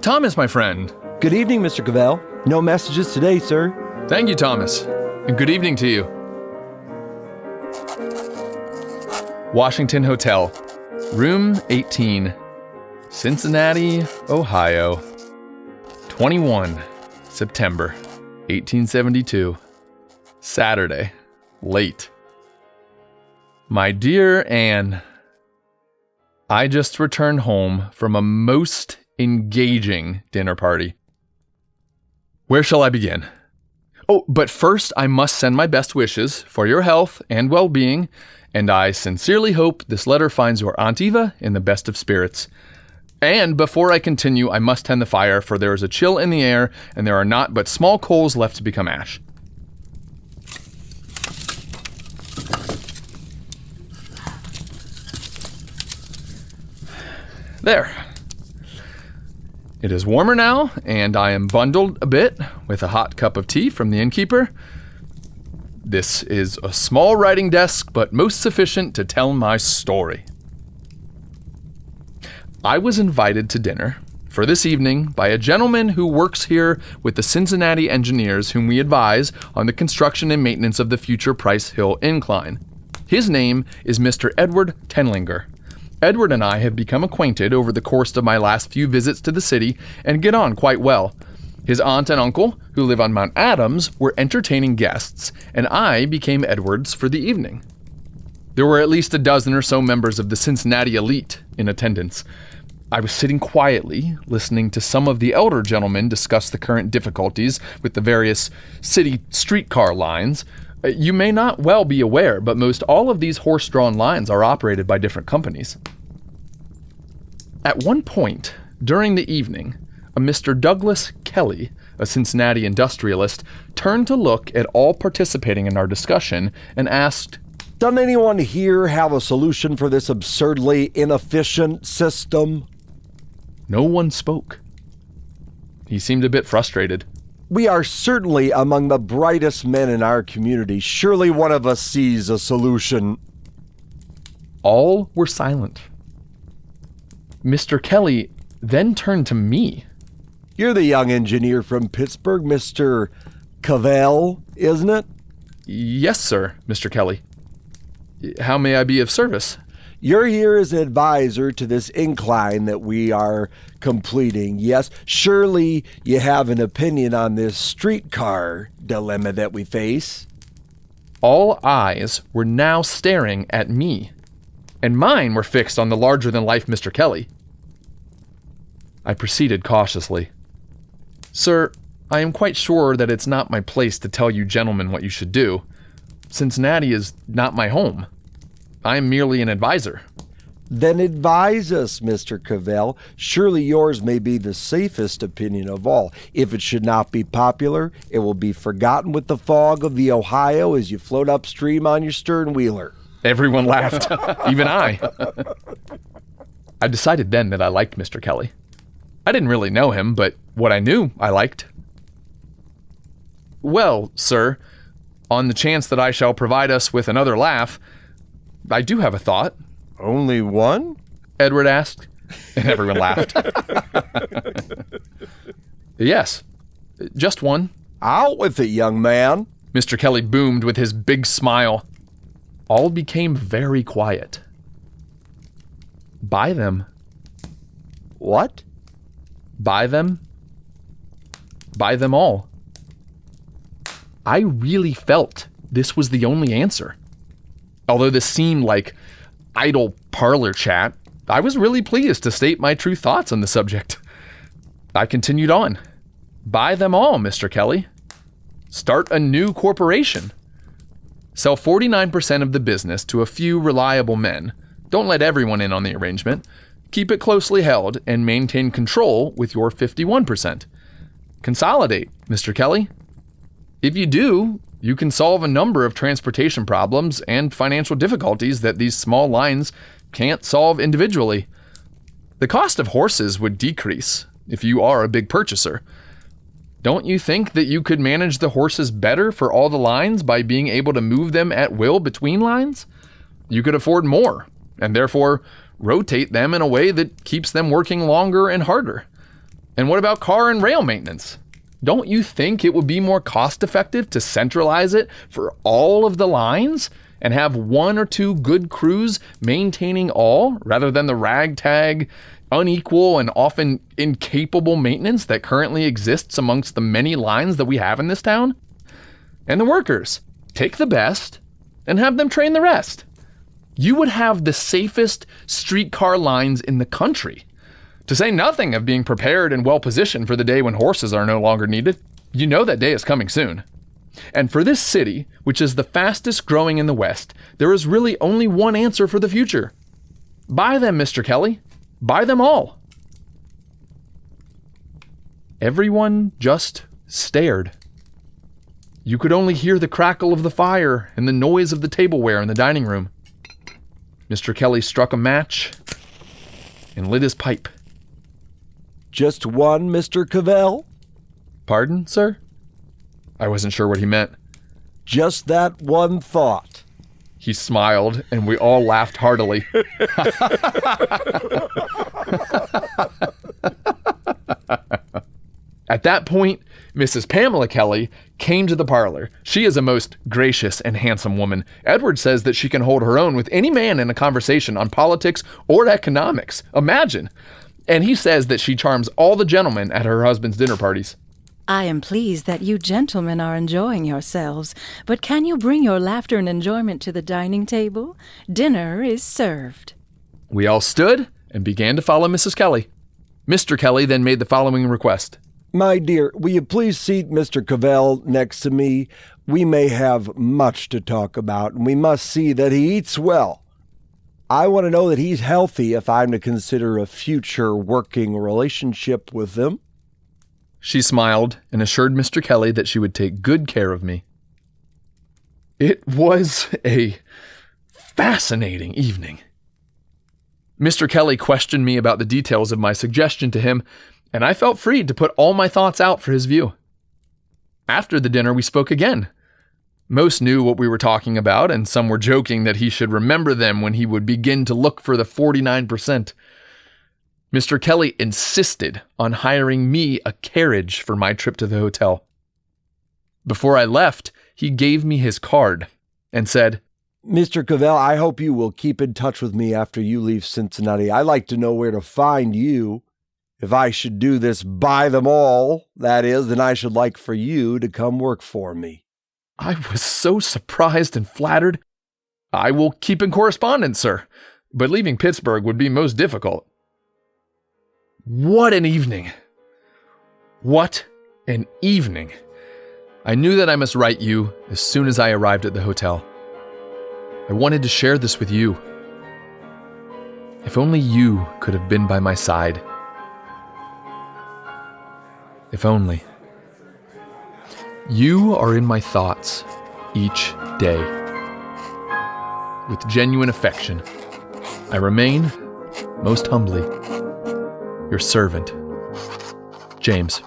Thomas, my friend. Good evening, Mr. Cavell. No messages today, sir. Thank you, Thomas. And good evening to you. Washington Hotel, room 18, Cincinnati, Ohio. 21 September 1872. Saturday, late. My dear Anne, I just returned home from a most engaging dinner party. Where shall I begin? Oh, but first I must send my best wishes for your health and well-being, and I sincerely hope this letter finds your Aunt Eva in the best of spirits. And before I continue, I must tend the fire, for there is a chill in the air, and there are not but small coals left to become ash. There. It is warmer now, and I am bundled a bit with a hot cup of tea from the innkeeper. This is a small writing desk, but most sufficient to tell my story. I was invited to dinner for this evening by a gentleman who works here with the Cincinnati engineers whom we advise on the construction and maintenance of the future Price Hill Incline. His name is Mr. Edward Tenlinger. Edward and I have become acquainted over the course of my last few visits to the city and get on quite well. His aunt and uncle, who live on Mount Adams, were entertaining guests, and I became Edward's for the evening. There were at least a dozen or so members of the Cincinnati elite in attendance. I was sitting quietly, listening to some of the elder gentlemen discuss the current difficulties with the various city streetcar lines. You may not well be aware, but most all of these horse-drawn lines are operated by different companies. At one point, during the evening, a Mr. Douglas Kelly, a Cincinnati industrialist, turned to look at all participating in our discussion and asked, "Doesn't anyone here have a solution for this absurdly inefficient system?" No one spoke. He seemed a bit frustrated. "We are certainly among the brightest men in our community. Surely one of us sees a solution." All were silent. Mr. Kelly then turned to me. "You're the young engineer from Pittsburgh, Mr. Cavell, isn't it?" "Yes, sir, Mr. Kelly. How may I be of service?" "You're here as an advisor to this incline that we are completing. Yes, surely you have an opinion on this streetcar dilemma that we face." All eyes were now staring at me, and mine were fixed on the larger-than-life Mr. Kelly. I proceeded cautiously. "Sir, I am quite sure that it's not my place to tell you gentlemen what you should do. Cincinnati is not my home. I am merely an advisor." "Then advise us, Mr. Cavell. Surely yours may be the safest opinion of all. If it should not be popular, it will be forgotten with the fog of the Ohio as you float upstream on your stern-wheeler." Everyone laughed, even I. I decided then that I liked Mr. Kelly. I didn't really know him, but what I knew, I liked. "Well, sir, on the chance that I shall provide us with another laugh, I do have a thought." "Only one?" Edward asked, and everyone laughed. "Yes, just one." "Out with it, young man." Mr. Kelly boomed with his big smile. All became very quiet. "Buy them." "What?" "Buy them. Buy them all." I really felt this was the only answer. Although this seemed like idle parlor chat, I was really pleased to state my true thoughts on the subject. I continued on. "Buy them all, Mr. Kelly. Start a new corporation. Sell 49% of the business to a few reliable men. Don't let everyone in on the arrangement. Keep it closely held and maintain control with your 51%. Consolidate, Mr. Kelly. If you do, you can solve a number of transportation problems and financial difficulties that these small lines can't solve individually. The cost of horses would decrease if you are a big purchaser. Don't you think that you could manage the horses better for all the lines by being able to move them at will between lines? You could afford more, and therefore rotate them in a way that keeps them working longer and harder. And what about car and rail maintenance? Don't you think it would be more cost-effective to centralize it for all of the lines and have one or two good crews maintaining all, rather than the ragtag, unequal, and often incapable maintenance that currently exists amongst the many lines that we have in this town? And the workers, take the best and have them train the rest. You would have the safest streetcar lines in the country, to say nothing of being prepared and well-positioned for the day when horses are no longer needed. You know that day is coming soon. And for this city, which is the fastest growing in the West, there is really only one answer for the future. Buy them, Mr. Kelly. Buy them all. Everyone just stared. You could only hear the crackle of the fire and the noise of the tableware in the dining room. Mr. Kelly struck a match and lit his pipe. Just one, Mr. Cavell? Pardon, sir? I wasn't sure what he meant. Just that one thought. He smiled, and we all laughed heartily. At that point, Mrs. Pamela Kelly came to the parlor. She is a most gracious and handsome woman. Edward says that she can hold her own with any man in a conversation on politics or economics. Imagine. And he says that she charms all the gentlemen at her husband's dinner parties. I am pleased that you gentlemen are enjoying yourselves, but can you bring your laughter and enjoyment to the dining table? Dinner is served. We all stood and began to follow Mrs. Kelly. Mr. Kelly then made the following request. My dear, will you please seat Mr. Cavell next to me? We may have much to talk about, and we must see that he eats well. I want to know that he's healthy if I'm to consider a future working relationship with him. She smiled and assured Mr. Kelly that she would take good care of me. It was a fascinating evening. Mr. Kelly questioned me about the details of my suggestion to him, and I felt free to put all my thoughts out for his view. After the dinner, we spoke again. Most knew what we were talking about, and some were joking that he should remember them when he would begin to look for the 49%. Mr. Kelly insisted on hiring me a carriage for my trip to the hotel. Before I left, he gave me his card and said, Mr. Cavell, I hope you will keep in touch with me after you leave Cincinnati. I'd like to know where to find you. If I should do this buy them all, that is, then I should like for you to come work for me. I was so surprised and flattered. I will keep in correspondence, sir, but leaving Pittsburgh would be most difficult. What an evening! What an evening! I knew that I must write you as soon as I arrived at the hotel. I wanted to share this with you. If only you could have been by my side. If only. You are in my thoughts each day. With genuine affection, I remain, most humbly, your servant, James.